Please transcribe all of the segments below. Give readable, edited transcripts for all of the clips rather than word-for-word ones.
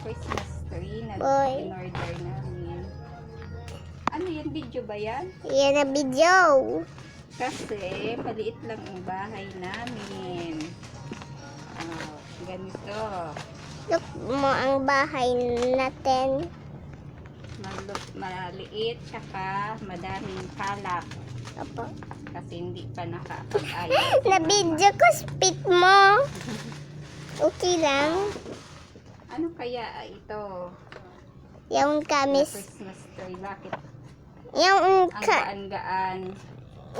Christmas tree na Boy. in-order namin. Ano yan? Video ba yan? Yan na video. Kasi maliit lang ang bahay namin. Ganito. Look mo ang bahay natin. Maliit, tsaka madaming kalak. Opo. Kasi hindi pa nakapag-ayos. Na video ko spit mo. Okay lang. Ano kaya ito? Yung Na kamis. Christmas tree. Bakit? Yung Ang gaan-gaan.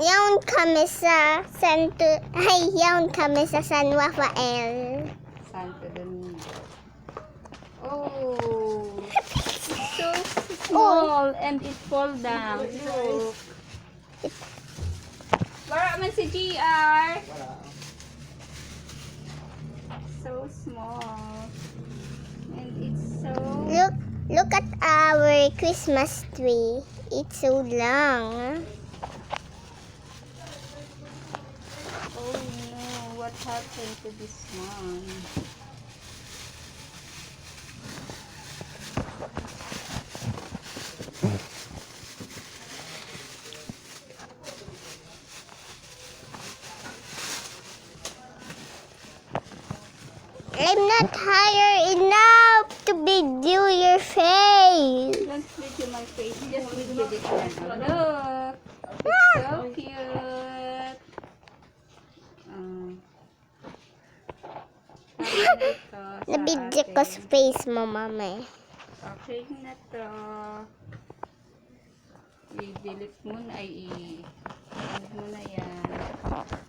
yung kami sa yung kami sa San Rafael. Santo Domingo. Oh! So small and it fall down. Look. Wala man si GR. So small. And it's so... Look at our Christmas tree. It's so long. Oh no, what happened to this one? I'm not higher enough to video your face. Don't video my face, just video this one. Oh, look! It's so cute! Na-video ko sa face mo, mama. Okay na to. I-delete mo na, ano mo na yan.